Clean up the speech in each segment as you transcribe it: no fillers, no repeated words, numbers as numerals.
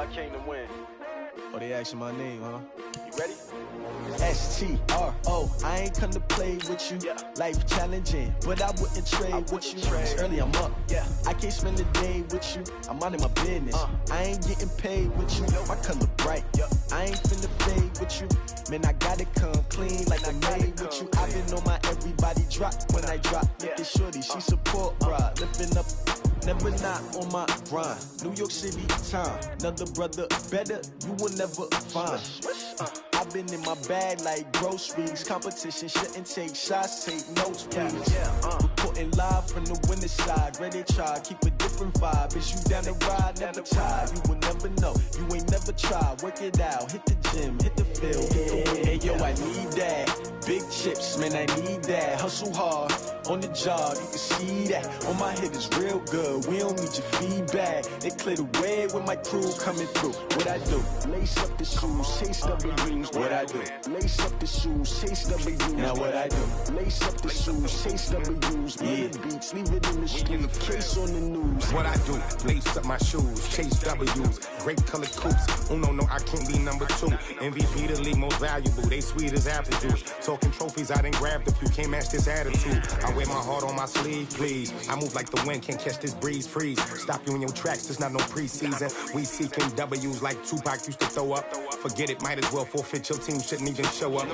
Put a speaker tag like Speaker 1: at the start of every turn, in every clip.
Speaker 1: I came to win.
Speaker 2: Oh, they asking my name, huh?
Speaker 1: You ready?
Speaker 2: S-T-R-O, I ain't come to play with you.
Speaker 1: Yeah.
Speaker 2: Life challenging, but I wouldn't trade with you. It's early, I'm up.
Speaker 1: Yeah.
Speaker 2: I can't spend the day with you. I'm minding my business. I ain't getting paid with you. My color bright. I ain't finna fade with you. Man, I gotta come clean like I made with you. I've been on my everybody drop when I drop. Look at shorty, she support ride. Lifting up, never not on my grind. New York City time. Another brother better, you will never find. I've been in my bag like groceries. Competition shouldn't take shots, take notes, please. Reporting live from the winning side. Ready to try, keep a different vibe. Is you down the ride, never tired. You will never know, you ain't never tried. Work it out, hit the gym, hit the field, hit the win. Hey yo, I need that. Big chips, man, I need that. Hustle hard, on the job, you can see that. On my head is real good, we don't need your feedback. They clear the way with my crew coming through. What I do? Lace up the shoes, chase W's. What I do? Lace up the shoes, chase W's. Now what I do? Lace up the shoes, chase W's. Yeah. Beats, leave it in the street, case on the news.
Speaker 3: What I do? Lace up my shoes, chase W's. Great colored coops. Oh no, I can't be number 2. MVP the league most valuable. They sweet as apple juice. Talking trophies, I done grabbed a few. Can't match this attitude. I wear my heart on my sleeve, please. I move like the wind, can't catch this breeze, freeze. Stop you in your tracks, there's not no preseason. We seeking W's like Tupac used to throw up. Forget it, might as well forfeit. Your team shouldn't even show up.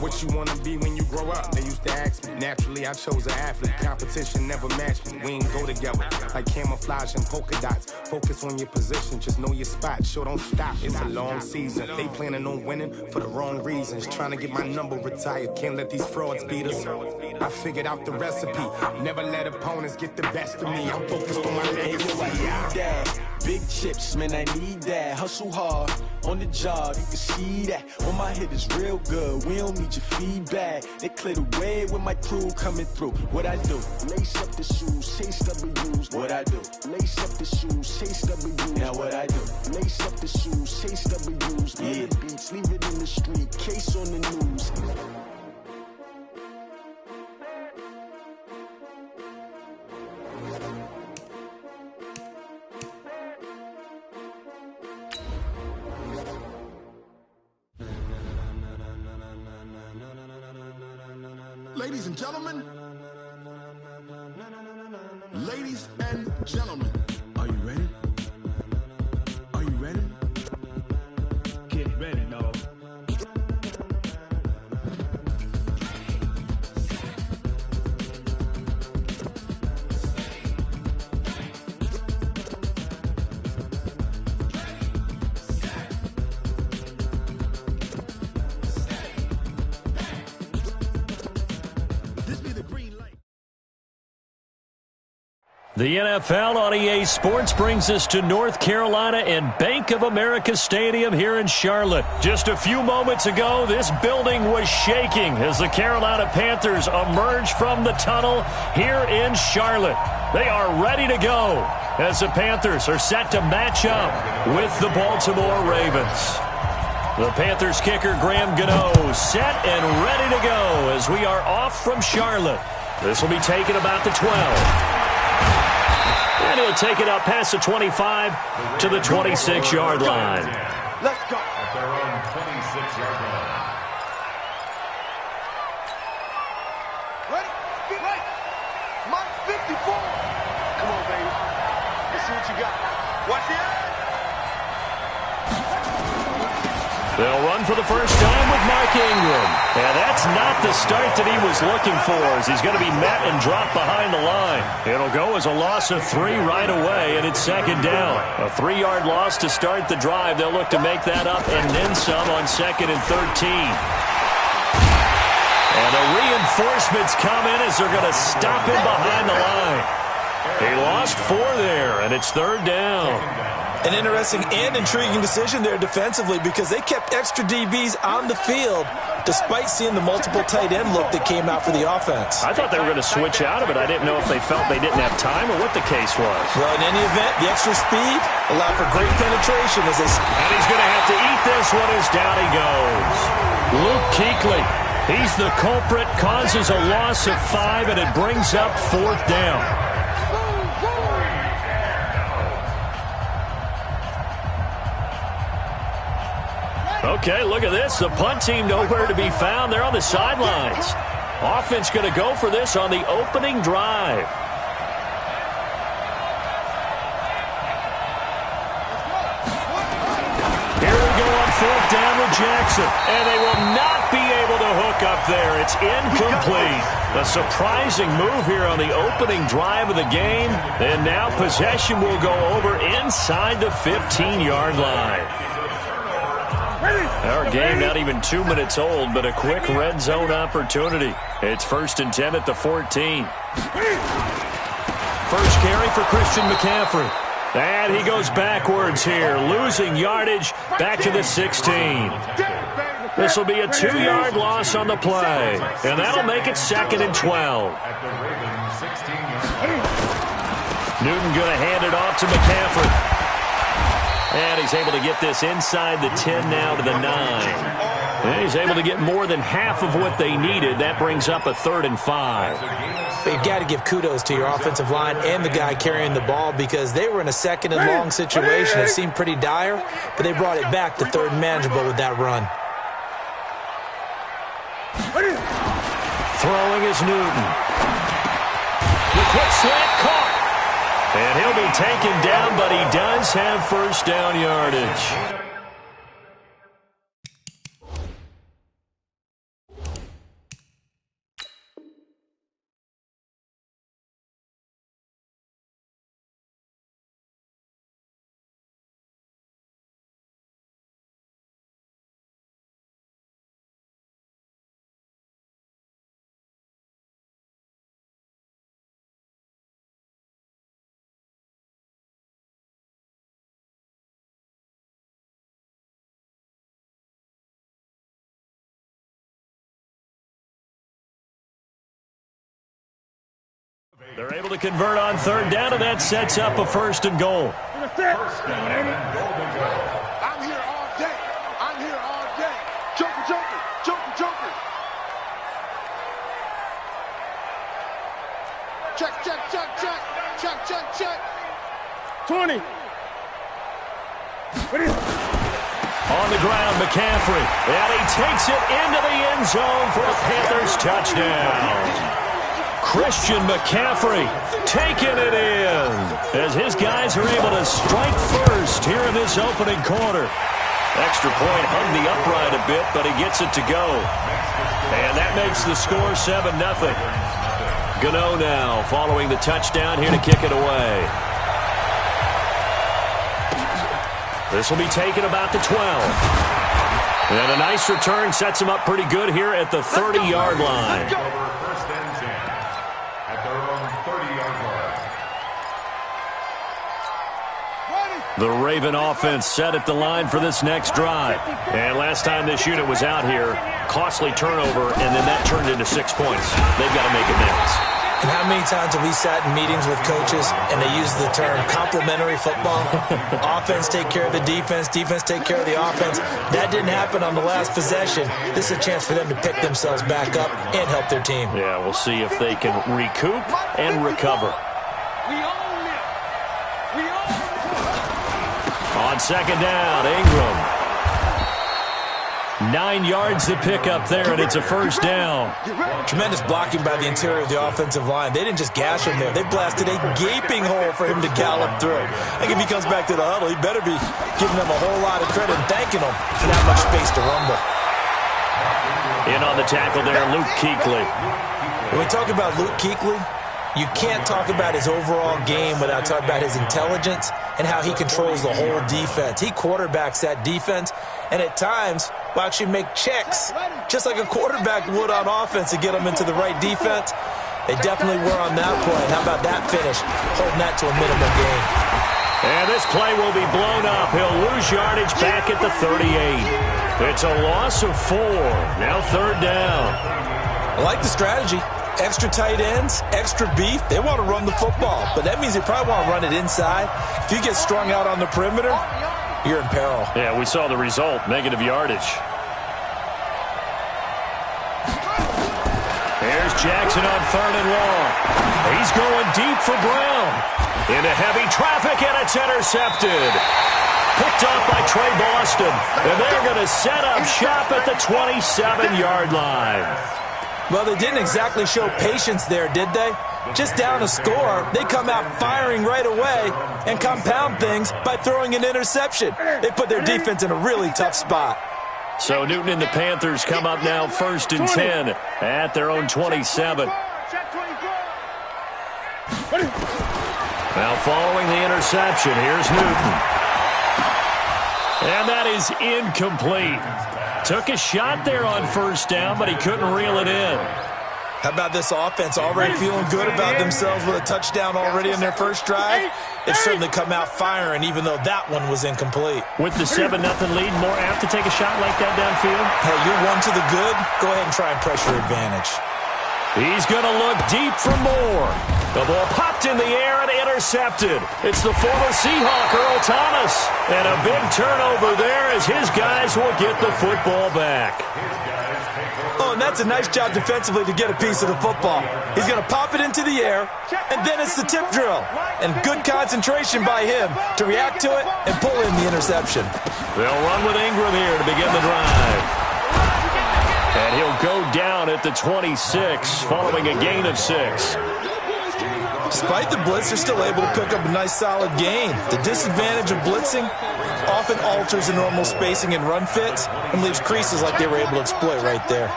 Speaker 3: What you wanna be when you grow up? They used to ask me. Naturally, I chose an athlete. Competition never matched me. We ain't go together like camouflage and polka dots. Focus on your position, just know your spot. Sure, don't stop. It's a long season. They planning on winning for the wrong reasons. Trying to get my number retired. Can't let these frauds beat us. I figured out the recipe. Never let opponents get the best of me. I'm focused on my legacy.
Speaker 2: I need that. Big chips, man, I need that. Hustle hard, on the job, you can see that. On my head is real good, we don't need your feedback. They clear the way with my crew coming through. What I do? Lace up the shoes, chase W's. What I do? Lace up the shoes, chase W's. Now what I do? Lace up the shoes, chase W's. Yeah. Beats, leave it in the street, case on the news.
Speaker 4: Ladies and gentlemen,
Speaker 2: are you ready? Are you ready?
Speaker 4: get ready, dog.
Speaker 5: The NFL on EA Sports brings us to North Carolina and Bank of America Stadium here in Charlotte. Just a few moments ago, this building was shaking as the Carolina Panthers emerge from the tunnel here in Charlotte. They are ready to go as the Panthers are set to match up with the Baltimore Ravens. The Panthers kicker Graham Gano set and ready to go as we are off from Charlotte. This will be taken about the 12. And he'll take it up past the 25 to the 26-yard line.
Speaker 1: Let's go.
Speaker 6: At their own 26-yard line.
Speaker 1: Ready? Get ready. Mark 54. Come on, baby. Let's see what you got. Watch the eye.
Speaker 5: They'll run for the first time with Mark Ingram. And that's not the start that he was looking for, as he's going to be met and dropped behind the line. It'll go as a loss of 3 right away, and it's second down. A 3-yard loss to start the drive. They'll look to make that up and then some on 2nd and 13. And the reinforcements come in as they're going to stop him behind the line. He lost 4 there, and it's 3rd down.
Speaker 7: An interesting and intriguing decision there defensively because they kept extra DBs on the field despite seeing the multiple tight end look that came out for the offense.
Speaker 5: I thought they were going to switch out of it. I didn't know if they felt they didn't have time or what the case was.
Speaker 7: Well, in any event, the extra speed allowed for great penetration as they...
Speaker 5: And he's going to have to eat this one as down he goes. Luke Kuechly, he's the culprit, causes a loss of 5, and it brings up 4th down. Okay, look at this. The punt team nowhere to be found. They're on the sidelines. Offense going to go for this on the opening drive. Here we go on fourth down with Jackson. And they will not be able to hook up there. It's incomplete. A surprising move here on the opening drive of the game. And now possession will go over inside the 15-yard line. Our game not even 2 minutes old, but a quick red zone opportunity. It's 1st and 10 at the 14. First carry for Christian McCaffrey. And he goes backwards here, losing yardage back to the 16. This will be a 2-yard loss on the play, and that'll make it 2nd and 12. Newton going to hand it off to McCaffrey. And he's able to get this inside the 10 now to the 9. And he's able to get more than half of what they needed. That brings up a 3rd and 5.
Speaker 7: But you've got to give kudos to your offensive line and the guy carrying the ball because they were in a 2nd and long situation. It seemed pretty dire, but they brought it back to 3rd and manageable with that run.
Speaker 5: Throwing is Newton. The quick slant caught. And he'll be taken down, but he does have first down yardage. They're able to convert on 3rd down, and that sets up a 1st and goal.
Speaker 1: I'm here all day. I'm here all day. Joker, joker, joker, joker. Check, check, check, check. Check, check, check. 20.
Speaker 5: On the ground, McCaffrey. And he takes it into the end zone for a Panthers touchdown. Christian McCaffrey taking it in as his guys are able to strike first here in this opening quarter. Extra point hung the upright a bit, but he gets it to go. And that makes the score 7-0. Gano now following the touchdown here to kick it away. This will be taken about the 12. And a nice return sets him up pretty good here at the 30-yard line. The Raven offense set at the line for this next drive. And last time this unit was out here, costly turnover, and then that turned into 6 points. They've got to make amends.
Speaker 7: And how many times have we sat in meetings with coaches and they use the term complementary football? Offense take care of the defense, defense take care of the offense. That didn't happen on the last possession. This is a chance for them to pick themselves back up and help their team.
Speaker 5: Yeah, we'll see if they can recoup and recover. On 2nd down, Ingram. 9 yards to pick up there, and it's a 1st down.
Speaker 7: Tremendous blocking by the interior of the offensive line. They didn't just gash him there. They blasted a gaping hole for him to gallop through. I think if he comes back to the huddle, he better be giving them a whole lot of credit and thanking them for that much space to rumble.
Speaker 5: In on the tackle there, Luke Kuechly.
Speaker 7: When we talk about Luke Kuechly, you can't talk about his overall game without talking about his intelligence and how he controls the whole defense. He quarterbacks that defense, and at times will actually make checks, just like a quarterback would on offense to get them into the right defense. They definitely were on that play. How about that finish, holding that to a minimum gain.
Speaker 5: And this play will be blown up. He'll lose yardage back at the 38. It's a loss of 4. Now 3rd down.
Speaker 7: I like the strategy. Extra tight ends, extra beef. They want to run the football, but that means they probably want to run it inside. If you get strung out on the perimeter, you're in peril.
Speaker 5: Yeah, we saw the result, negative yardage. Here's Jackson on 3rd and long. He's going deep for Brown. Into heavy traffic, and it's intercepted. picked off by Trey Boston. And they're going to set up shop at the 27-yard line.
Speaker 7: Well, they didn't exactly show patience there, did they? Just down a score, they come out firing right away and compound things by throwing an interception. They put their defense in a really tough spot.
Speaker 5: So Newton and the Panthers come up now 1st and 10 at their own 27. Now following the interception, here's Newton. And that is incomplete. Took a shot there on 1st down, but he couldn't reel it in.
Speaker 7: How about this offense already feeling good about themselves with a touchdown already in their first drive? They've certainly come out firing, even though that one was incomplete.
Speaker 5: With the 7-0 lead, more apt to take a shot like that downfield?
Speaker 7: Hey, you're one to the good. Go ahead and try and pressure advantage.
Speaker 5: He's going to look deep for more. The ball popped in the air and intercepted. It's the former Seahawk, Earl Thomas. And a big turnover there as his guys will get the football back.
Speaker 7: Oh, and that's a nice job defensively to get a piece of the football. He's going to pop it into the air, and then it's the tip drill. And good concentration by him to react to it and pull in the interception.
Speaker 5: They'll run with Ingram here to begin the drive. And he'll go down at the 26 following a gain of 6.
Speaker 7: Despite the blitz, they're still able to pick up a nice solid gain. The disadvantage of blitzing often alters the normal spacing and run fits and leaves creases like they were able to exploit right there.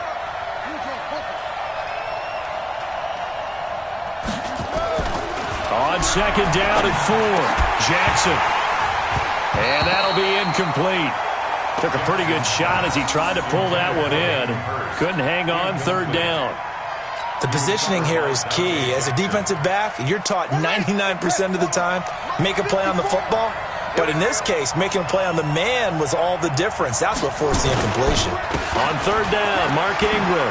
Speaker 5: On 2nd down at 4, Jackson. And that'll be incomplete. Took a pretty good shot as he tried to pull that one in. Couldn't hang on 3rd down.
Speaker 7: The positioning here is key. As a defensive back, you're taught 99% of the time, make a play on the football. But in this case, making a play on the man was all the difference. That's what forced the incompletion.
Speaker 5: On 3rd down, Mark Ingram.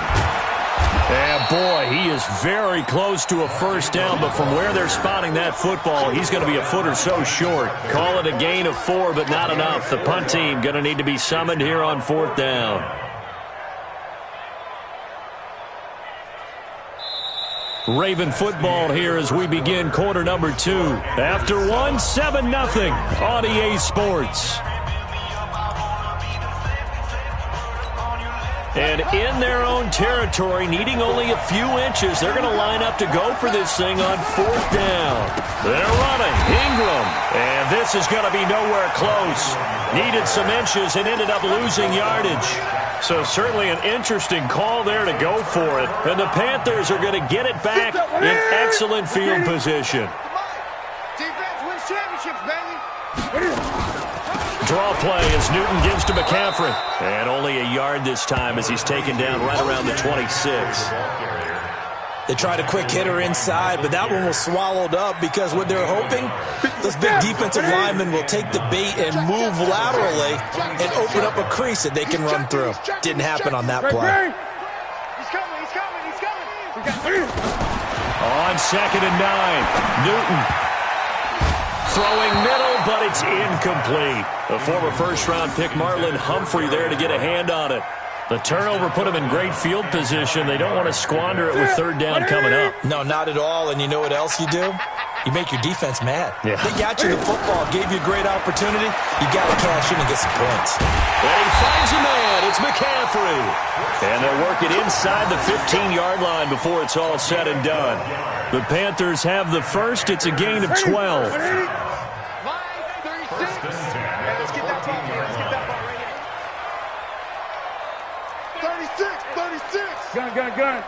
Speaker 5: And boy, he is very close to a 1st down, but from where they're spotting that football, he's going to be a foot or so short. Call it a gain of 4, but not enough. The punt team going to need to be summoned here on 4th down. Raven football here as we begin quarter number 2. After 1, 7-0 on EA Sports. And in their own territory, needing only a few inches, they're going to line up to go for this thing on 4th down. They're running. Ingram. And this is going to be nowhere close. Needed some inches and ended up losing yardage. So certainly an interesting call there to go for it. And the Panthers are going to get it back in excellent field position.
Speaker 1: Defense wins championships, baby.
Speaker 5: Draw play as Newton gives to McCaffrey. And only a yard this time as he's taken down right around the 26.
Speaker 7: They tried a quick hitter inside, but that one was swallowed up because what they're hoping, those big defensive linemen will take the bait and move laterally and open up a crease that they can run through. Didn't happen on that play.
Speaker 1: He's coming, he's coming, he's coming.
Speaker 5: On 2nd and 9, Newton. Throwing middle, but it's incomplete. The former first-round pick Marlon Humphrey there to get a hand on it. The turnover put them in great field position. They don't want to squander it with 3rd down coming up.
Speaker 7: No, not at all. And you know what else you do? You make your defense mad.
Speaker 5: Yeah.
Speaker 7: They got you the football, gave you a great opportunity. You got to cash in and get some points.
Speaker 5: And he finds a man. It's McCaffrey. And they'll work it inside the 15-yard line before it's all said and done. The Panthers have the first. It's a gain of 12.
Speaker 1: Gun.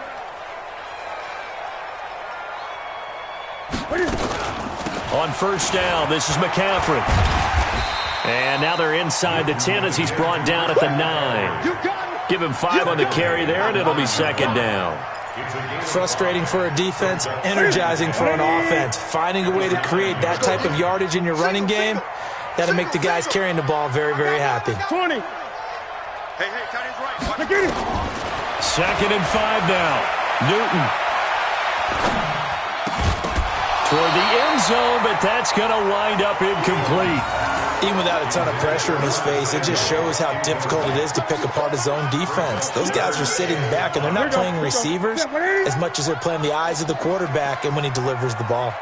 Speaker 5: On 1st down, this is McCaffrey. And now they're inside the 10 as he's brought down at the 9. Give him 5 on the carry there, and it'll be 2nd down.
Speaker 7: Frustrating for a defense, energizing for an offense. Finding a way to create that type of yardage in your running game, that'll make the guys carrying the ball very, very happy.
Speaker 1: 20. Hey, tight end's right. Watch it.
Speaker 5: 2nd and 5 now. Newton. Toward the end zone, but that's going to wind up incomplete.
Speaker 7: Even without a ton of pressure in his face, it just shows how difficult it is to pick apart his own defense. Those guys are sitting back, and they're not playing receivers as much as they're playing the eyes of the quarterback and when he delivers the ball.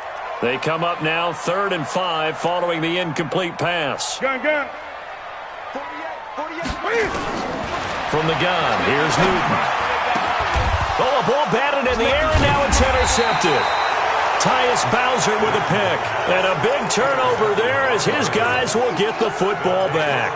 Speaker 5: They come up now 3rd and 5 following the incomplete pass.
Speaker 1: Gun. 48.
Speaker 5: From the gun, here's Newton. Oh, a ball batted in the air, and now it's intercepted. Tyus Bowser with a pick. And a big turnover there as his guys will get the football back.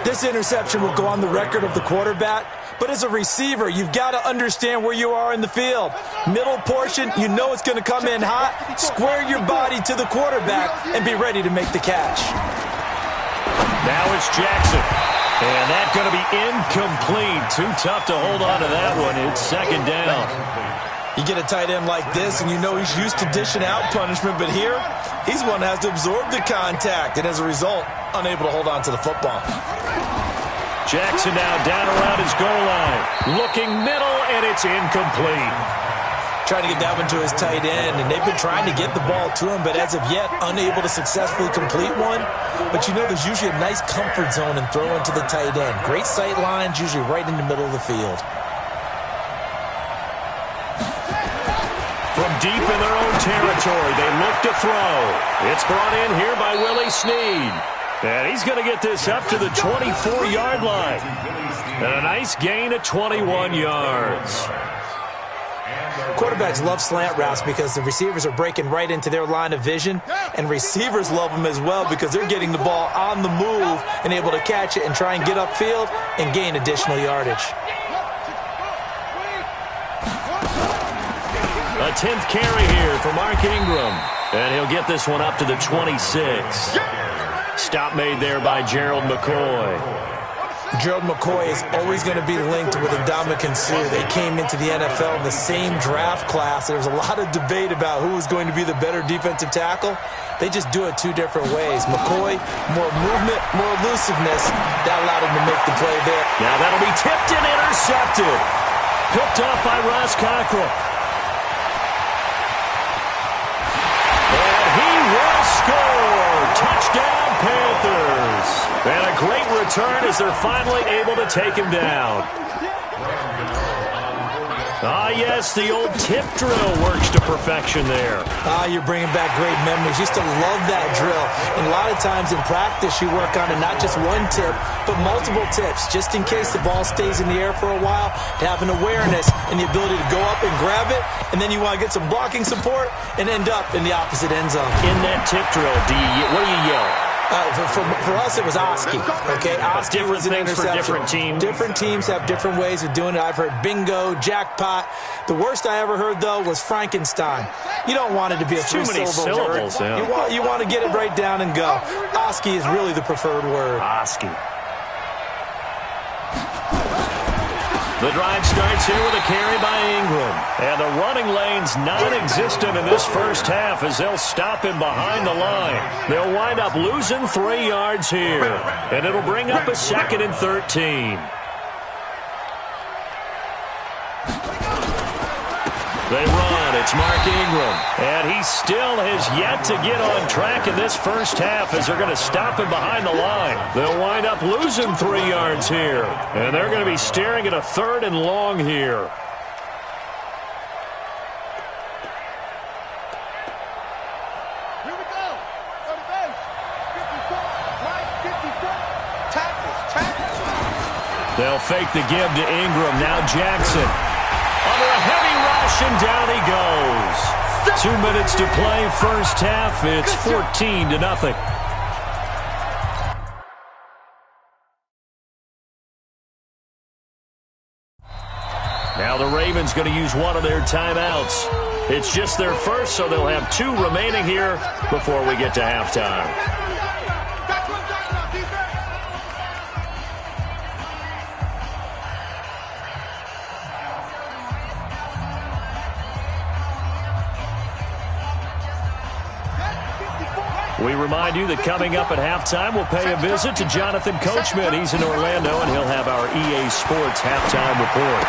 Speaker 7: This interception will go on the record of the quarterback, but as a receiver, you've got to understand where you are in the field. Middle portion, you know it's going to come in hot. Square your body to the quarterback and be ready to make the catch.
Speaker 5: Now it's Jackson. And that's going to be incomplete. Too tough to hold on to that one. It's 2nd down.
Speaker 7: You get a tight end like this, and you know he's used to dishing out punishment, but here, he's one that has to absorb the contact, and as a result, unable to hold on to the football.
Speaker 5: Jackson now down around his goal line. Looking middle, and it's incomplete.
Speaker 7: Trying to get that one to his tight end, and they've been trying to get the ball to him, but as of yet, unable to successfully complete one. But you know there's usually a nice comfort zone in throwing to the tight end. Great sight lines, usually right in the middle of the field.
Speaker 5: From deep in their own territory, they look to throw. It's brought in here by Willie Snead. And he's going to get this up to the 24-yard line. And a nice gain of 21 yards.
Speaker 7: Quarterbacks love slant routes because the receivers are breaking right into their line of vision, and receivers love them as well because they're getting the ball on the move and able to catch it and try and get upfield and gain additional yardage.
Speaker 5: A 10th carry here for Mark Ingram. And he'll get this one up to the 26. Stop made there by Gerald McCoy.
Speaker 7: Gerald McCoy is always going to be linked with Ndamukong Suh. They came into the NFL in the same draft class. There was a lot of debate about who was going to be the better defensive tackle. They just do it 2 different ways. McCoy, more movement, more elusiveness. That allowed him to make the play there.
Speaker 5: Now that'll be tipped and intercepted. Picked off by Ross Cockrell. And he will score. Touchdown, Panthers. And a great return as they're finally able to take him down. Ah, yes, the old tip drill works to perfection there.
Speaker 7: You're bringing back great memories. Used to love that drill. And a lot of times in practice, you work on it, not just one tip, but multiple tips, just in case the ball stays in the air for a while, to have an awareness and the ability to go up and grab it, and then you want to get some blocking support and end up in the opposite end zone.
Speaker 5: In that tip drill, what do you yell?
Speaker 7: For us, it was Oski. Okay, Oski was an interception.
Speaker 5: For different teams.
Speaker 7: Different teams have different ways of doing it. I've heard bingo, jackpot. The worst I ever heard, though, was Frankenstein. You don't want it to be a
Speaker 5: too many
Speaker 7: syllables word.
Speaker 5: Yeah.
Speaker 7: You want to get it right down and go. Oski is really the preferred word.
Speaker 5: Oski. The drive starts here with a carry by Ingram. And the running lane's non-existent in this first half as they'll stop him behind the line. They'll wind up losing 3 yards here. And it'll bring up a 2nd and 13. They run. It's Mark Ingram. And he still has yet to get on track in this first half as they're going to stop him behind the line. They'll wind up losing 3 yards here. And they're going to be staring at a 3rd and long here.
Speaker 1: Here we go. On the base. 54. Right, 54. Tackles.
Speaker 5: They'll fake the give to Ingram. Now Jackson. Under a heavy rush, and down he goes. 2 minutes to play, first half. It's 14-0. Now the Ravens going to use one of their timeouts. It's just their first, so they'll have 2 remaining here before we get to halftime. We remind you that coming up at halftime, we'll pay a visit to Jonathan Coachman. He's in Orlando, and he'll have our EA Sports halftime report.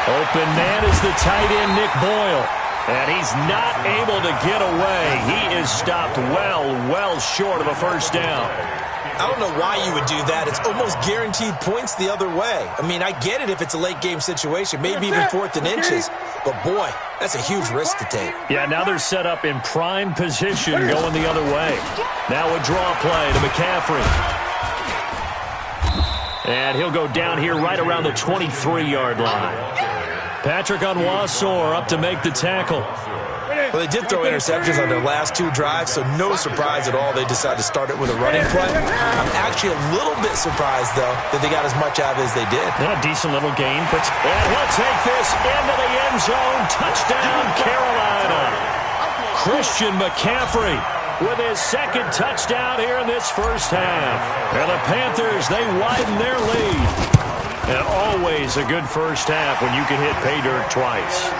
Speaker 5: Open man is the tight end, Nick Boyle. And he's not able to get away. He is stopped well short of a first down.
Speaker 7: I don't know why you would do that. It's almost guaranteed points the other way. I mean, I get it if it's a late game situation, maybe even 4th and inches. but boy, that's a huge risk to take.
Speaker 5: Yeah, now they're set up in prime position going the other way. Now a draw play to McCaffrey. And he'll go down here right around the 23-yard line. Patrick Onwuasor up to make the tackle.
Speaker 7: Well, they did throw interceptions on their last 2 drives, so no surprise at all they decided to start it with a running play. I'm actually a little bit surprised, though, that they got as much out of it as they did.
Speaker 5: Yeah, decent little gain. And he'll take this into the end zone. Touchdown, Carolina. Christian McCaffrey with his second touchdown here in this first half. And the Panthers, they widen their lead. And always a good first half when you can hit pay dirt twice.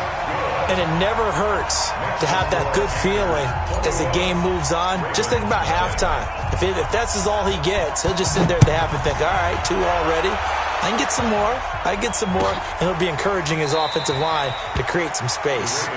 Speaker 7: And it never hurts to have that good feeling as the game moves on. Just think about halftime. If that's all he gets, he'll just sit there at the half and think, all right, 2 already. I can get some more. I can get some more. And he'll be encouraging his offensive line to create some space.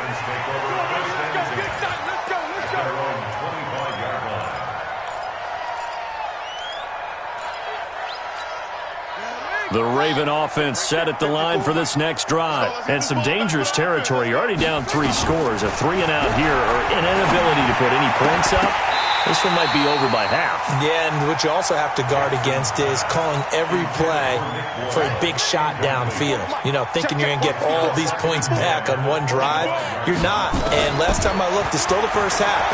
Speaker 5: The Raven offense set at the line for this next drive. And some dangerous territory. You're already down 3 scores. A 3-and-out here or an inability to put any points up. This one might be over by half.
Speaker 7: Yeah, and what you also have to guard against is calling every play for a big shot downfield. You know, thinking you're going to get all these points back on one drive. You're not. And last time I looked, it's still the first half.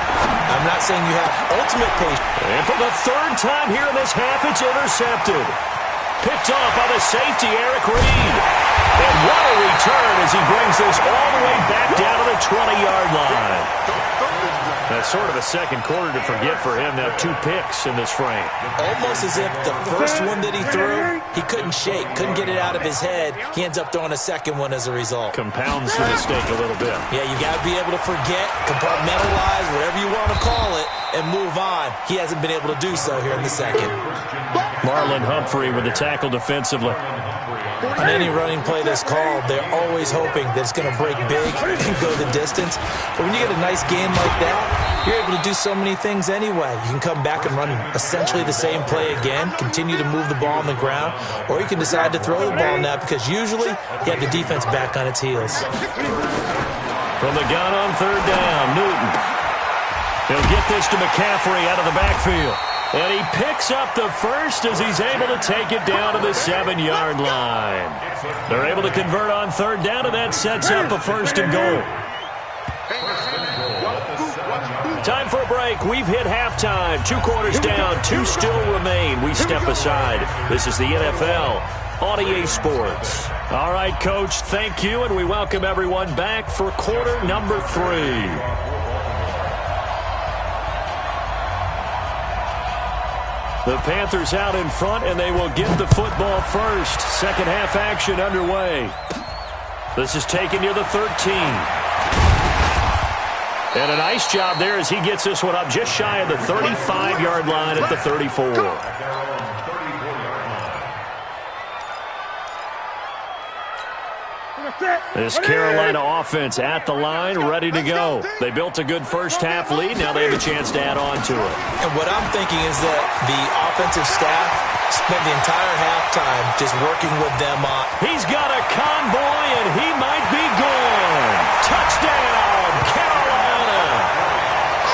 Speaker 7: I'm not saying you have ultimate patience.
Speaker 5: And for the 3rd time here in this half, it's intercepted. Picked off by the safety, Eric Reed. And what a return as he brings this all the way back down to the 20-yard line. That's sort of a second quarter to forget for him. Now 2 picks in this frame.
Speaker 7: Almost as if the first one that he threw, he couldn't shake, couldn't get it out of his head. He ends up throwing a second one as a result.
Speaker 5: Compounds the mistake a little bit.
Speaker 7: Yeah, you got to be able to forget, compartmentalize, whatever you want to call it, and move on. He hasn't been able to do so here in the second.
Speaker 5: Marlon Humphrey with the tackle defensively.
Speaker 7: On any running play that's called, they're always hoping that it's going to break big and go the distance. But when you get a nice game like that, you're able to do so many things anyway. You can come back and run essentially the same play again, continue to move the ball on the ground, or you can decide to throw the ball now because usually you have the defense back on its heels.
Speaker 5: From the gun on 3rd down, Newton. He'll get this to McCaffrey out of the backfield. And he picks up the first as he's able to take it down to the 7-yard line. They're able to convert on 3rd down, and that sets up a 1st and goal. Time for a break. We've hit halftime. 2 quarters down, 2 still remain. We step aside. This is the NFL on EA Sports. All right, Coach, thank you, and we welcome everyone back for quarter number 3. The Panthers out in front, and they will get the football first. Second half action underway. This is taken near the 13. And a nice job there as he gets this one up just shy of the 35-yard line at the 34. This Carolina offense at the line, ready to go. They built a good first half lead. Now they have a chance to add on to it.
Speaker 7: And what I'm thinking is that the offensive staff spent the entire halftime just working with them on.
Speaker 5: He's got a convoy, and he might be gone. Touchdown, Carolina.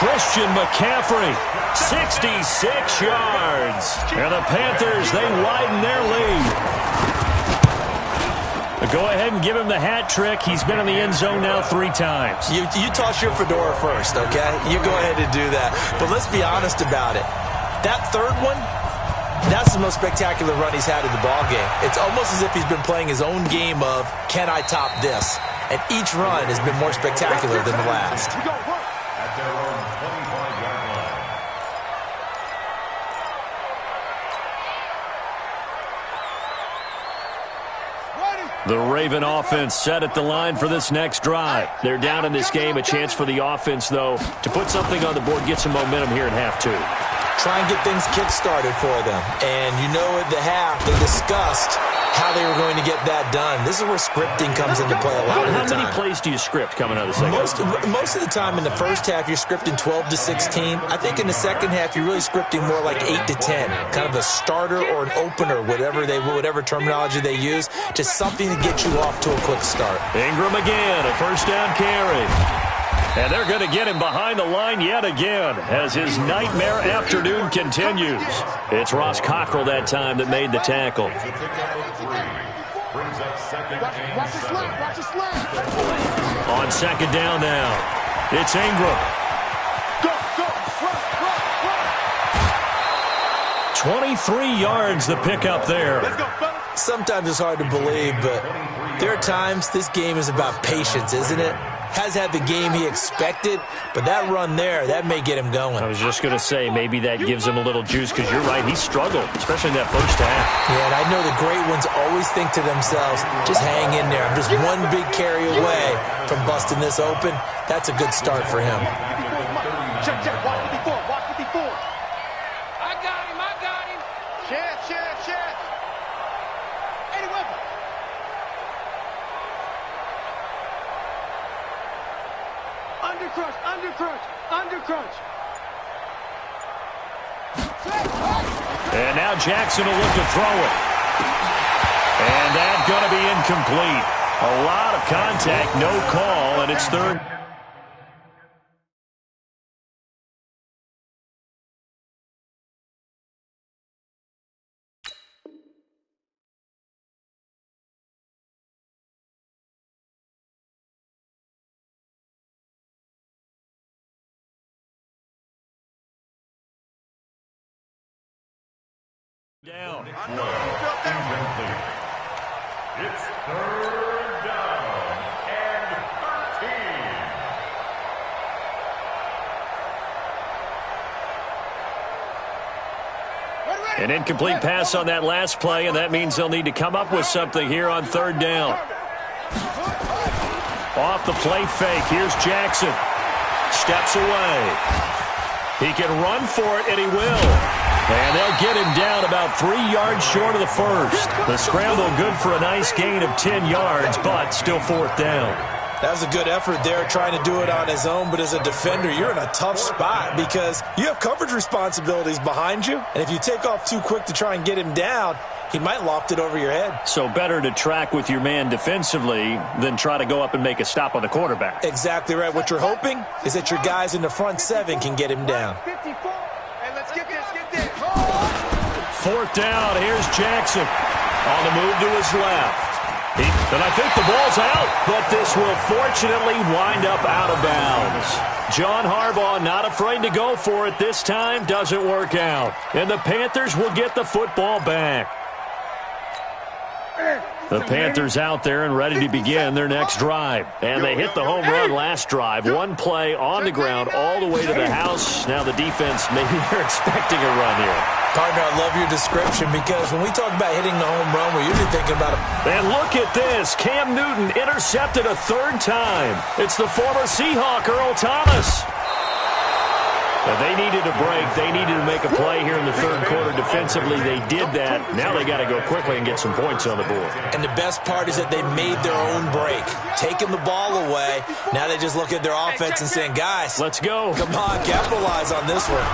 Speaker 5: Christian McCaffrey, 66 yards. And the Panthers, they widen their lead. Go ahead and give him the hat trick. He's been in the end zone now 3 times.
Speaker 7: You toss your fedora first, okay? You go ahead and do that. But let's be honest about it. That 3rd one, that's the most spectacular run he's had in the ballgame. It's almost as if he's been playing his own game of, can I top this? And each run has been more spectacular than the last.
Speaker 6: At their own 25-yard line.
Speaker 5: The Raven offense set at the line for this next drive. They're down in this game. A chance for the offense, though, to put something on the board, get some momentum here in half 2.
Speaker 7: try and get things kick-started for them. And you know at the half, they discussed how they were going to get that done. This is where scripting comes into play a lot of the time.
Speaker 5: How many plays do you script coming out of the second?
Speaker 7: Most of the time in the first half, you're scripting 12 to 16. I think in the second half, you're really scripting more like 8 to 10. Kind of a starter or an opener, whatever terminology they use. Just something to get you off to a quick start.
Speaker 5: Ingram again, a first down carry. And they're going to get him behind the line yet again as his nightmare afternoon continues. It's Ross Cockrell that time that made the tackle.
Speaker 6: Watch the slant, watch the slant.
Speaker 5: On second down now, it's Ingram.
Speaker 1: Go, run.
Speaker 5: 23 yards the pickup there.
Speaker 1: Let's go, fellas.
Speaker 7: Sometimes it's hard to believe, but there are times this game is about patience, isn't it? Has had the game he expected, but that run there, that may get him going.
Speaker 5: I was just going to say, maybe that gives him a little juice, because you're right, he struggled, especially in that first half.
Speaker 7: Yeah, and I know the great ones always think to themselves, just hang in there. I'm just one big carry away from busting this open. That's a good start for him.
Speaker 1: Check, watch it before. I got him. Chance. Eddie Weber. Under crunch.
Speaker 5: And now Jackson will look to throw it. And that's going to be incomplete. A lot of contact, no call, and it's third. Down.
Speaker 6: It's third down and 13.
Speaker 5: An incomplete pass on that last play, and that means they'll need to come up with something here on third down. Off the play fake, here's Jackson. Steps away. He can run for it, and he will. And they'll get him down about 3 yards short of the first. The scramble good for a nice gain of 10 yards, but still fourth down.
Speaker 7: That was a good effort there, trying to do it on his own. But as a defender, you're in a tough spot because you have coverage responsibilities behind you. And if you take off too quick to try and get him down, he might loft it over your head.
Speaker 5: So better to track with your man defensively than try to go up and make a stop on the quarterback.
Speaker 7: Exactly right. What you're hoping is that your guys in the front seven can get him down.
Speaker 1: 54. Hey, let's get this.
Speaker 5: Fourth down, here's Jackson on the move to his left. And I think the ball's out, but this will fortunately wind up out of bounds. John Harbaugh not afraid to go for it this time, doesn't work out. And the Panthers will get the football back. The Panthers out there and ready to begin their next drive. And they hit the home run last drive. One play on the ground all the way to the house. Now the defense, maybe they're expecting a run here.
Speaker 7: Partner, I love your description because when we talk about hitting the home run, we're usually thinking about it.
Speaker 5: And look at this. Cam Newton intercepted a third time. It's the former Seahawk, Earl Thomas. But they needed a break. They needed to make a play here in the third quarter defensively. They did that. Now they got to go quickly and get some points on the board.
Speaker 7: And the best part is that they made their own break, taking the ball away. Now they just look at their offense and saying, guys,
Speaker 5: let's go.
Speaker 7: Come on, capitalize on this one.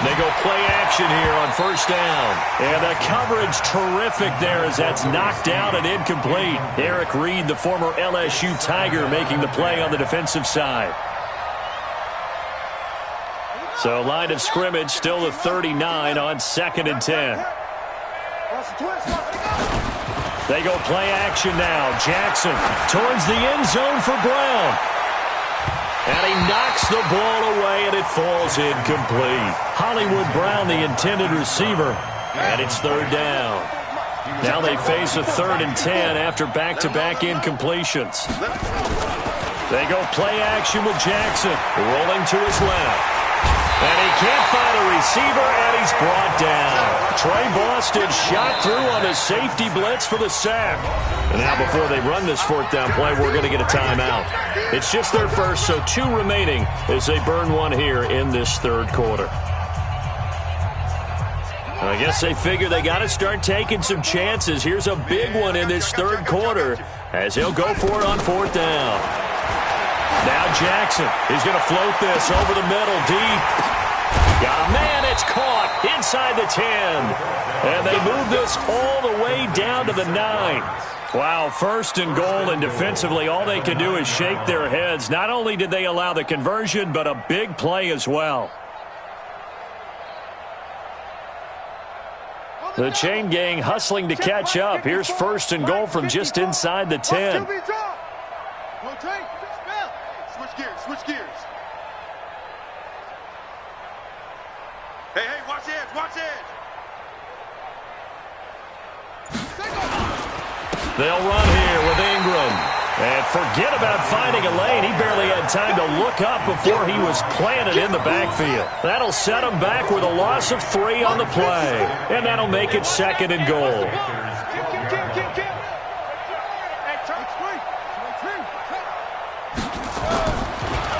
Speaker 5: They go play action here on first down. And the coverage terrific there as that's knocked down and incomplete. Eric Reed, the former LSU Tiger, making the play on the defensive side. So line of scrimmage still at 39 on 2nd and 10. They go play action now. Jackson towards the end zone for Brown. And he knocks the ball away, and it falls incomplete. Hollywood Brown, the intended receiver, and it's third down. Now they face a 3rd and 10 after back-to-back incompletions. They go play action with Jackson, rolling to his left. And he can't find a receiver, and he's brought down. Trey Boston shot through on a safety blitz for the sack. And now before they run this fourth down play, we're going to get a timeout. It's just their first, so 2 remaining as they burn one here in this third quarter. I guess they figure they got to start taking some chances. Here's a big one in this third quarter as he'll go for it on fourth down. Now Jackson is going to float this over the middle deep. Got a man, it's caught inside the 10. And they move this all the way down to the 9. Wow, first and goal, and defensively all they can do is shake their heads. Not only did they allow the conversion, but a big play as well. The chain gang hustling to catch up. Here's first and goal from just inside the 10.
Speaker 1: Switch gears, switch gears. Hey, watch edge, watch edge.
Speaker 5: They'll run here with Ingram. And forget about finding a lane. He barely had time to look up before he was planted in the backfield. That'll set him back with a loss of 3 on the play. And that'll make it second and goal.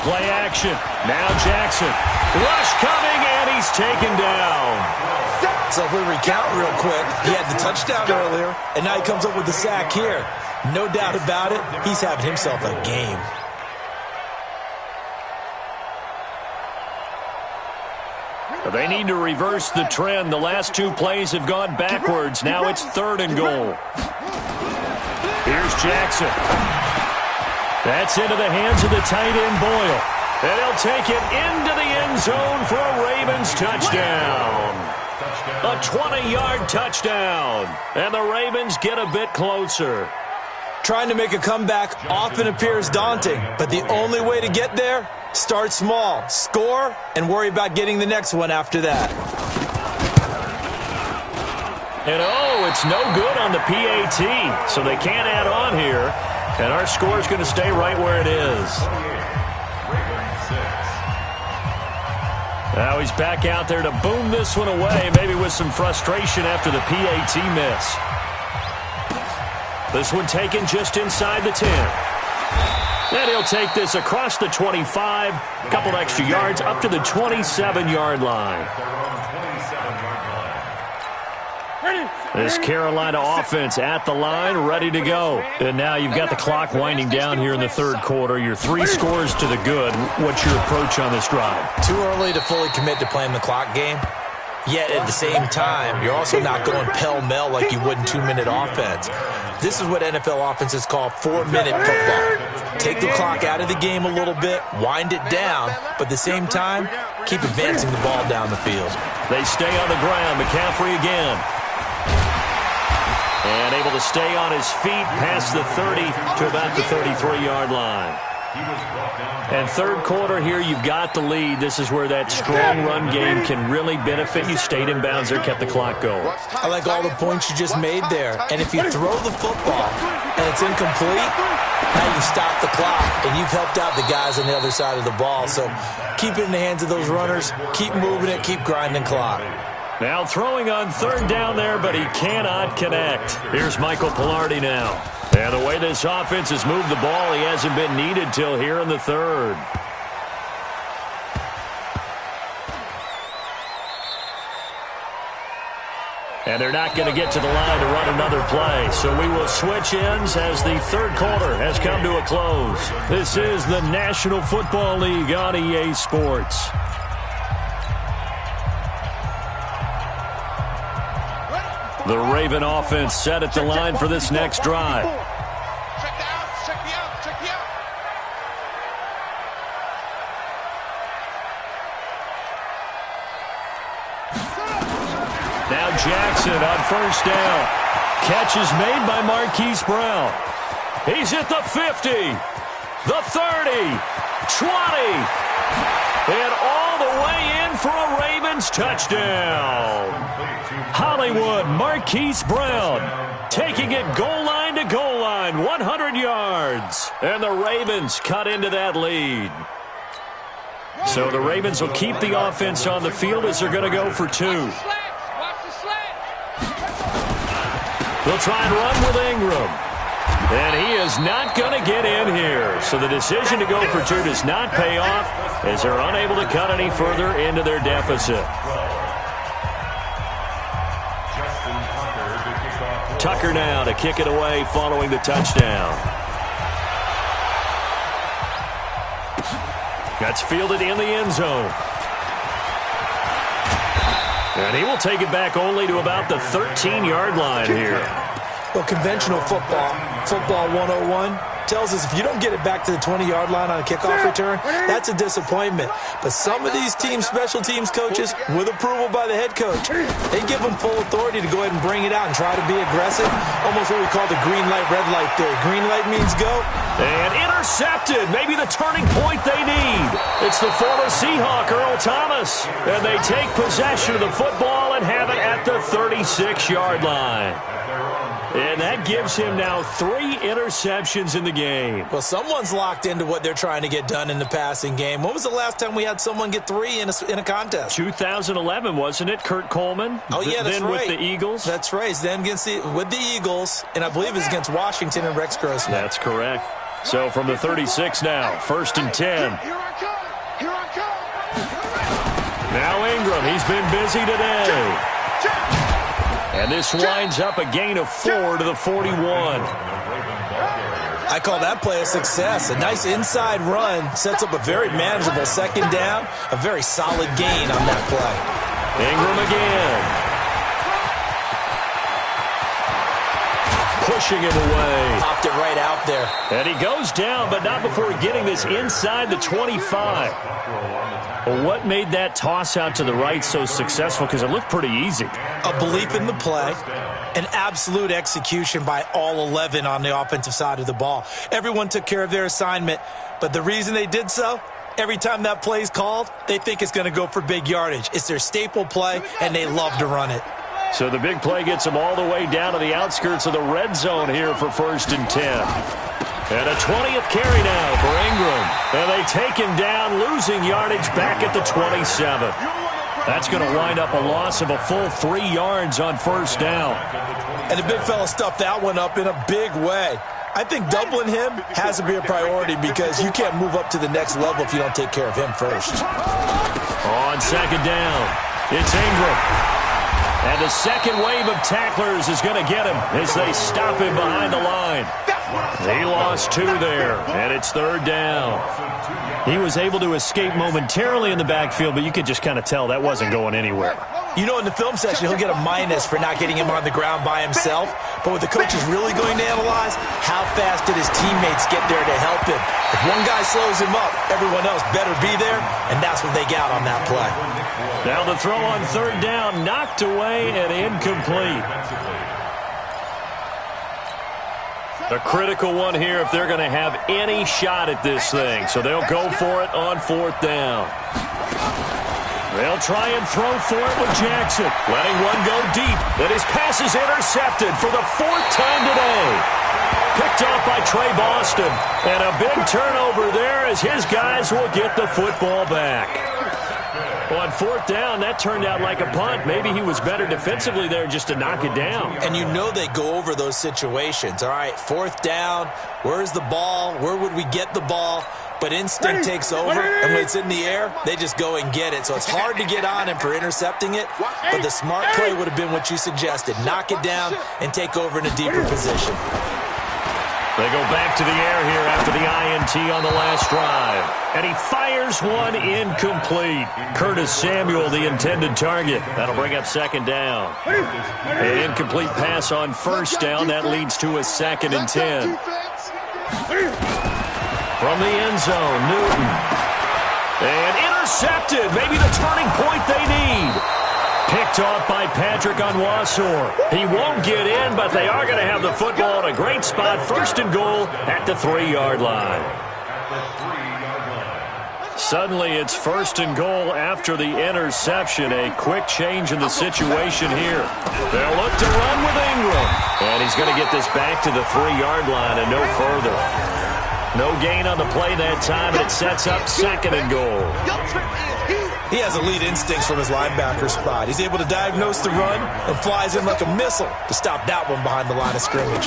Speaker 5: Play action. Now Jackson. Rush coming, and he's taken down.
Speaker 7: So if we recount real quick, he had the touchdown earlier, and now he comes up with the sack here. No doubt about it, he's having himself a game.
Speaker 5: They need to reverse the trend. The last 2 plays have gone backwards. Now it's third and goal. Here's Jackson. That's into the hands of the tight end, Boyle. And he'll take it into the end zone for a Ravens touchdown. A 20-yard touchdown. And the Ravens get a bit closer.
Speaker 7: Trying to make a comeback often appears daunting, but the only way to get there, start small, score, and worry about getting the next one after that.
Speaker 5: And it's no good on the PAT, so they can't add on here. And our score is going to stay right where it is. Now he's back out there to boom this one away, maybe with some frustration after the PAT miss. This one taken just inside the 10. Then he'll take this across the 25, a couple extra yards up to the 27-yard line. This Carolina offense at the line, ready to go. And now you've got the clock winding down here in the third quarter. Your 3 scores to the good. What's your approach on this drive?
Speaker 7: Too early to fully commit to playing the clock game. Yet at the same time, you're also not going pell-mell like you would in 2-minute offense. This is what NFL offenses call 4-minute football. Take the clock out of the game a little bit, wind it down, but at the same time, keep advancing the ball down the field.
Speaker 5: They stay on the ground. McCaffrey again. And able to stay on his feet past the 30 to about the 33-yard line. And third quarter here, you've got the lead. This is where that strong run game can really benefit you. Stayed in bounds there, kept the clock going.
Speaker 7: I like all the points you just made there. And if you throw the football and it's incomplete, now you stop the clock, and you've helped out the guys on the other side of the ball. So keep it in the hands of those runners. Keep moving it. Keep grinding clock.
Speaker 5: Now throwing on third down there, but he cannot connect. Here's Michael Pilardi now. And the way this offense has moved the ball, he hasn't been needed till here in the third. And they're not going to get to the line to run another play. So we will switch ends as the third quarter has come to a close. This is the National Football League on EA Sports. The Raven offense set at the line for this next drive.
Speaker 1: Check the outs, check the outs, check the outs.
Speaker 5: Now Jackson on first down. Catch is made by Marquise Brown. He's at the 50, the 30, 20, and all the way in for a Ravens touchdown. Hollywood, Marquise Brown, taking it goal line to goal line, 100 yards. And the Ravens cut into that lead. So the Ravens will keep the offense on the field as they're going to go for 2. They'll try and run with Ingram. And he is not going to get in here. So the decision to go for 2 does not pay off as they're unable to cut any further into their deficit. Tucker now to kick it away following the touchdown. That's fielded in the end zone. And he will take it back only to about the 13-yard line here.
Speaker 7: Well, conventional football 101, tells us if you don't get it back to the 20-yard line on a kickoff return, that's a disappointment. But some of these teams, special teams coaches, with approval by the head coach, they give them full authority to go ahead and bring it out and try to be aggressive. Almost what we call the green light, red light theory. Green light means go.
Speaker 5: And intercepted. Maybe the turning point they need. It's the former Seahawk, Earl Thomas. And they take possession of the football and have it at the 36-yard line. And that gives him now 3 interceptions in the game.
Speaker 7: Well, someone's locked into what they're trying to get done in the passing game. When was the last time we had someone get 3 in a contest?
Speaker 5: 2011, wasn't it? Kurt Coleman?
Speaker 7: Oh, yeah, that's
Speaker 5: then
Speaker 7: right.
Speaker 5: With the Eagles?
Speaker 7: That's right. Then with the Eagles, and I believe it's against Washington and Rex Grossman.
Speaker 5: That's correct. So from the 36 now, 1st and 10.
Speaker 6: Here I come.
Speaker 5: Now Ingram, he's been busy today. And this winds up a gain of 4 to the 41.
Speaker 7: I call that play a success. A nice inside run sets up a very manageable second down, a very solid gain on that play.
Speaker 5: Ingram again. Pushing him away.
Speaker 7: Popped it right out there.
Speaker 5: And he goes down, but not before getting this inside the 25. Well, what made that toss out to the right so successful? Because it looked pretty easy.
Speaker 7: A belief in the play, an absolute execution by all 11 on the offensive side of the ball. Everyone took care of their assignment, but the reason they did so, every time that play is called, they think it's going to go for big yardage. It's their staple play, and they love to run it.
Speaker 5: So the big play gets them all the way down to the outskirts of the red zone here for 1st and 10. And a 20th carry now for Ingram. And they take him down, losing yardage back at the 27. That's going to wind up a loss of a full 3 yards on 1st down.
Speaker 7: And the big fella stuffed that one up in a big way. I think doubling him has to be a priority because you can't move up to the next level if you don't take care of him first.
Speaker 5: On 2nd down, it's Ingram. And the second wave of tacklers is going to get him as they stop him behind the line. He lost 2 there, and it's 3rd down. He was able to escape momentarily in the backfield, but you could just kind of tell that wasn't going anywhere.
Speaker 7: You know, in the film session, he'll get a minus for not getting him on the ground by himself. But what the coach is really going to analyze, how fast did his teammates get there to help him? If one guy slows him up, everyone else better be there, and that's what they got on that play.
Speaker 5: Now the throw on 3rd down, knocked away and incomplete. A critical one here if they're going to have any shot at this thing. So they'll go for it on 4th down. They'll try and throw for it with Jackson. Letting one go deep. And his pass is intercepted for the 4th time today. Picked off by Trey Boston. And a big turnover there as his guys will get the football back. On 4th down, that turned out like a punt. Maybe he was better defensively there just to knock it down.
Speaker 7: And you know they go over those situations. All right, 4th down, where's the ball? Where would we get the ball? But instinct takes over, and when it's in the air, they just go and get it. So it's hard to get on him for intercepting it, but the smart play would have been what you suggested. Knock it down and take over in a deeper position.
Speaker 5: They go back to the air here after the INT on the last drive. And he fires one incomplete. Curtis Samuel, the intended target. That'll bring up 2nd down. An incomplete pass on 1st down. That leads to a 2nd and 10. From the end zone, Newton. And intercepted. Maybe the turning point they need. Picked off by Patrick Onwuasor. He won't get in, but they are going to have the football in a great spot. 1st and goal at the 3-yard line. Suddenly it's 1st and goal after the interception. A quick change in the situation here. They'll look to run with Ingram. And he's going to get this back to the 3-yard line and no further. No gain on the play that time, and it sets up 2nd and goal.
Speaker 7: He has elite instincts from his linebacker spot. He's able to diagnose the run and flies in like a missile to stop that one behind the line of scrimmage.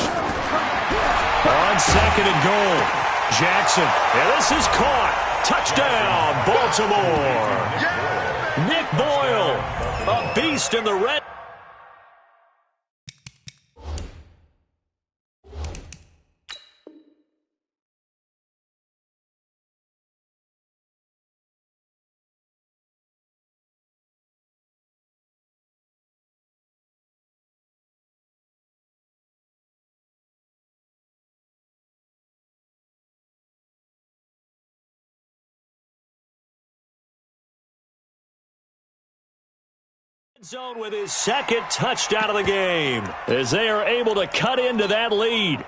Speaker 5: On 2nd and goal, Jackson. And this is caught. Touchdown, Baltimore. Nick Boyle, a beast in the red. Zone with his second touchdown of the game as they are able to cut into that lead.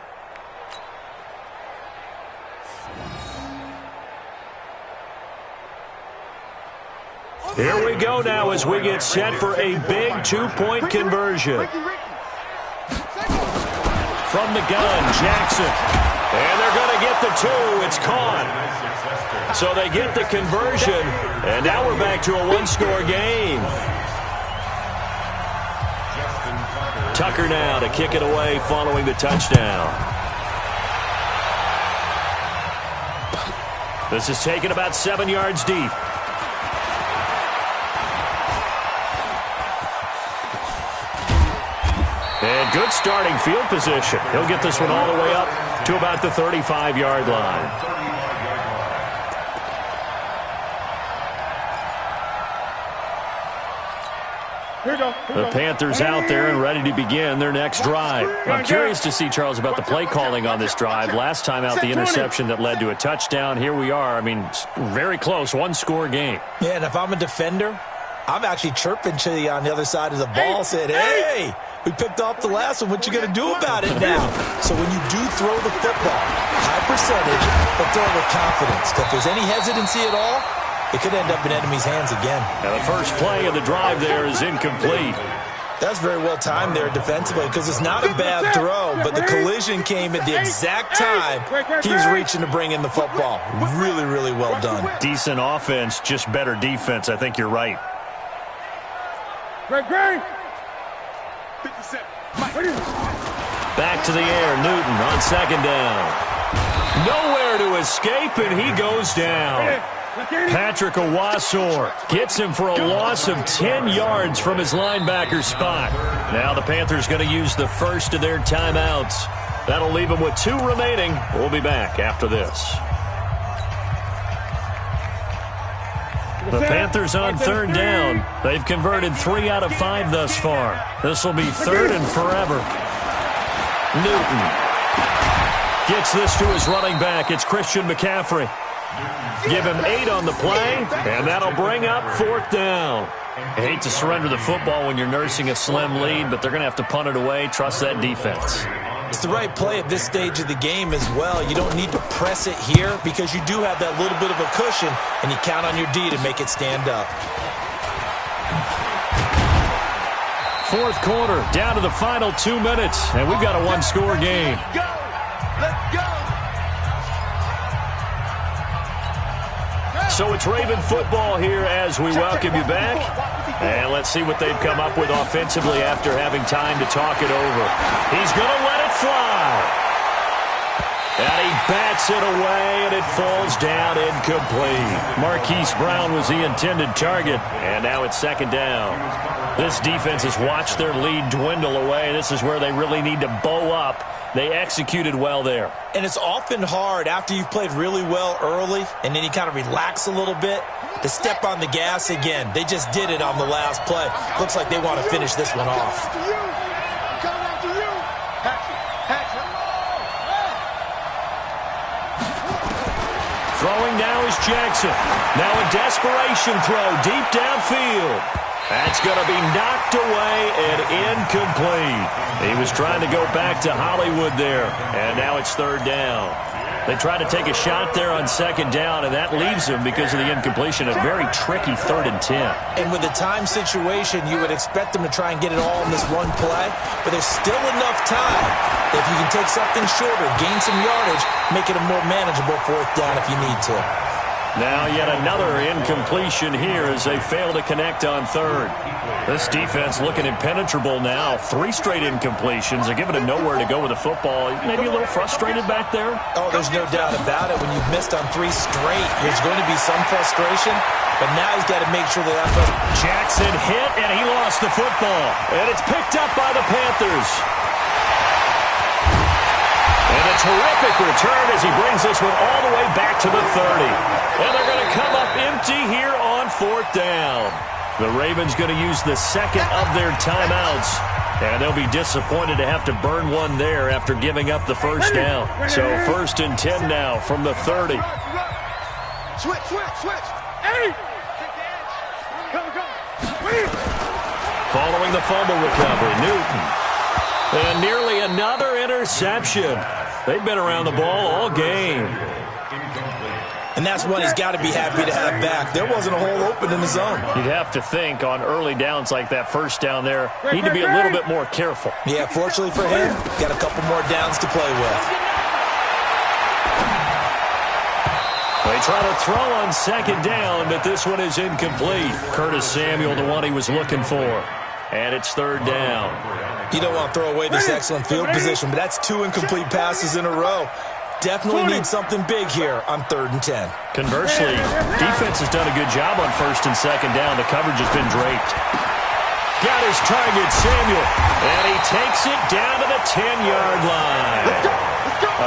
Speaker 5: Here we go now as we get set for a big two-point conversion. From the gun, Jackson. And they're going to get the two. It's caught. So they get the conversion, and now we're back to a one-score game. Tucker now to kick it away following the touchdown. This is taken about 7 yards deep. And good starting field position. He'll get this one all the way up to about the 35-yard line. The Panthers out there and ready to begin their next drive. I'm curious to see, Charles, about the play calling on this drive. Last time out, the interception that led to a touchdown. Here we are. I mean, very close, one-score game. Yeah, and if I'm a defender, I'm actually chirping to you on the other side of the ball, saying, hey, we picked off the last one. What you going to do about it now? So when you do throw the football, high percentage, but throw it with confidence. If there's any hesitancy at all, it could end up in enemy's hands again. And the first play of the drive there is incomplete. That's very well timed there defensively because it's not a bad throw, but the collision came at the exact time he's reaching to bring in the football. Really, really well done. Decent offense, just better defense. I think you're right. Back to the air, Newton on second down. Nowhere to escape, and he goes down. Patrick Owasor gets him for a loss of 10 yards from his linebacker spot. Now the Panthers going to use the first of their timeouts. That'll leave them with 2 remaining. We'll be back after this. The Panthers on third down. They've converted 3 out of 5 thus far. This will be third and forever. Newton gets this to his running back. It's Christian McCaffrey. Give him 8 on the play, and that'll bring up fourth down. I hate to surrender the football when you're nursing a slim lead, but they're going to have to punt it away. Trust that defense. It's the right play at this stage of the game as well. You don't need to press it here because you do have that little bit of a cushion, and you count on your D to make it stand up. Fourth quarter, down to the final 2 minutes, and we've got a one-score game.
Speaker 1: Let's go!
Speaker 5: So it's Raven football here as we welcome you back. And let's see what they've come up with offensively after having time to talk it over. He's going to let it fly. And he bats it away, and it falls down incomplete. Marquise Brown was the intended target, and now it's second down. This defense has watched their lead dwindle away. This is where they really need to bow up. They executed well there. And it's often hard after you've played really well early and then you kind of relax a little bit to step on the gas again. They just did it on the last play. Looks like they want to finish this one off. Throwing now is Jackson. Now a desperation throw deep downfield. That's going to be knocked away and incomplete. He was trying to go back to Hollywood there, and now it's third down. They try to take a shot there on second down, and that leaves them, because of the incompletion, a very tricky 3rd and 10.
Speaker 7: And with the time situation, you would expect them to try and get it all in this one play, but there's still enough time that if you can take something shorter, gain some yardage, make it a more manageable 4th down if you need to.
Speaker 5: Now yet another incompletion here as they fail to connect on third. This defense looking impenetrable now. 3 straight incompletions. They're giving him nowhere to go with the football. Maybe a little frustrated back there?
Speaker 7: Oh, there's no doubt about it. When you've missed on 3 straight, there's going to be some frustration. But now he's got to make sure that
Speaker 5: Jackson hit, and he lost the football. And it's picked up by the Panthers. And a terrific return as he brings this one all the way back to the 30. And they're going to come up empty here on 4th down. The Ravens going to use the second of their timeouts. And they'll be disappointed to have to burn one there after giving up the first down. So 1st and 10 now from the 30.
Speaker 1: Switch. Hey! Come.
Speaker 5: Following the fumble recovery, Newton. And nearly another interception. They've been around the ball all game.
Speaker 7: And that's one he's got to be happy to have back. There wasn't a hole open in the zone.
Speaker 5: You'd have to think on early downs like that first down there, need to be a little bit more careful.
Speaker 7: Yeah, fortunately for him, got a couple more downs to play with.
Speaker 5: They try to throw on second down, but this one is incomplete. Curtis Samuel, the one he was looking for. And it's third down.
Speaker 7: You don't want to throw away this excellent field position, but that's 2 incomplete passes in a row. Definitely need something big here on 3rd and 10.
Speaker 5: Conversely, defense has done a good job on 1st and 2nd down. The coverage has been draped. Got his target, Samuel, and he takes it down to the 10-yard line.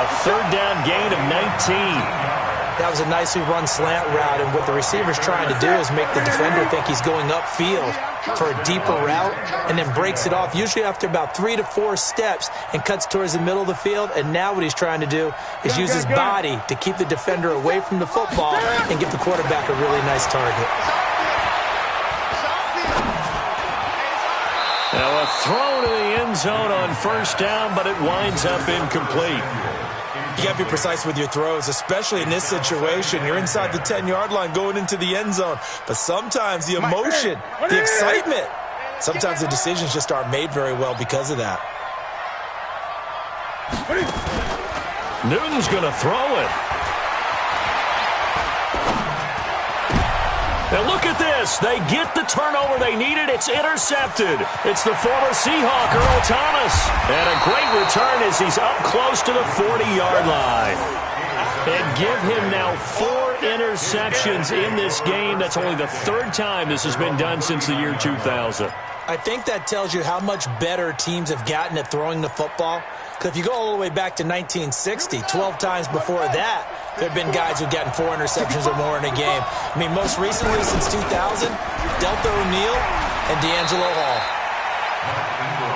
Speaker 5: A 3rd down gain of 19.
Speaker 7: That was a nicely run slant route, and what the receiver's trying to do is make the defender think he's going upfield for a deeper route and then breaks it off, usually after about 3 to 4 steps, and cuts towards the middle of the field. And now what he's trying to do is use his body to keep the defender away from the football and give the quarterback a really nice target.
Speaker 5: Now a throw to the end zone on 1st down, but it winds up incomplete.
Speaker 7: You got to be precise with your throws, especially in this situation. You're inside the 10-yard line going into the end zone. But sometimes the emotion, the excitement, sometimes the decisions just aren't made very well because of that.
Speaker 5: Newton's going to throw it. Now look at this. They get the turnover they needed. It's intercepted. It's the former Seahawk, Earl Thomas. And a great return as he's up close to the 40-yard line. And give him now 4 interceptions in this game. That's only the 3rd time this has been done since the year 2000.
Speaker 7: I think that tells you how much better teams have gotten at throwing the football. Because if you go all the way back to 1960, 12 times before that, there have been guys who've gotten 4 interceptions or more in a game. I mean, most recently since 2000, Delta O'Neal and D'Angelo Hall.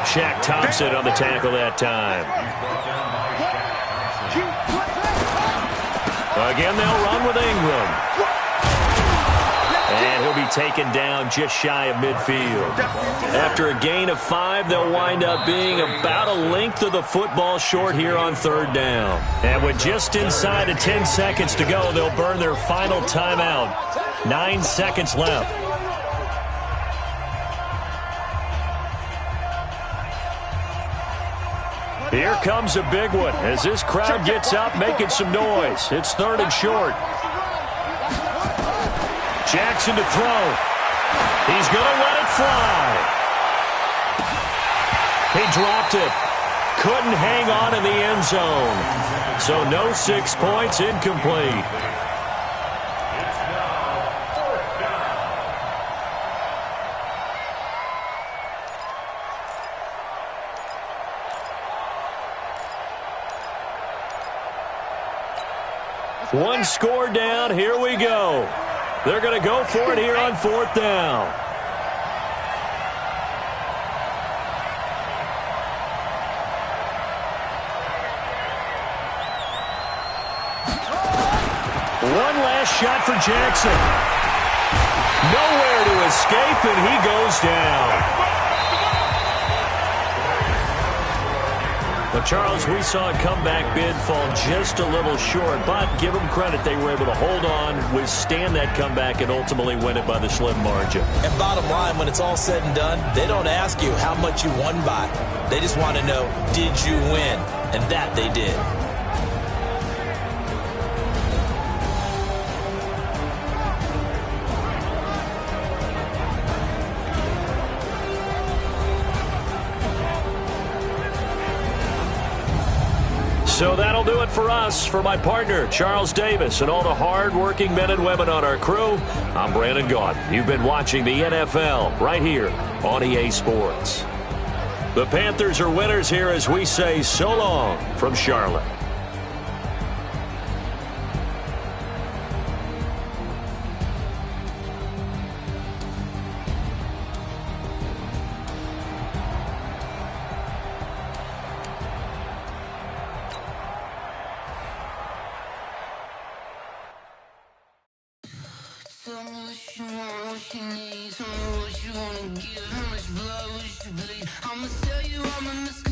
Speaker 5: Shaq Thompson on the tackle that time. Again, they'll run with Ingram. And he'll be taken down just shy of midfield. After a gain of 5, they'll wind up being about a length of the football short here on 3rd down. And with just inside of 10 seconds to go, they'll burn their final timeout. 9 seconds left. Here comes a big one as this crowd gets up making some noise. It's 3rd and short. Jackson to throw. He's going to let it fly. He dropped it. Couldn't hang on in the end zone. So no 6 points, incomplete. One score down. Here we go. They're going to go for it here on 4th down. One last shot for Jackson. Nowhere to escape, and he goes down. But, Charles, we saw a comeback bid fall just a little short, but give them credit. They were able to hold on, withstand that comeback, and ultimately win it by the slim margin.
Speaker 7: And bottom line, when it's all said and done, they don't ask you how much you won by. They just want to know, did you win? And that they did.
Speaker 5: So that'll do it for us. For my partner, Charles Davis, and all the hard-working men and women on our crew, I'm Brandon Gaudin. You've been watching the NFL right here on EA Sports. The Panthers are winners here as we say so long from Charlotte.
Speaker 8: Tell me what you want, what you need. Tell me what you wanna give. How much blood would you bleed? I'ma tell you I'm a misconception.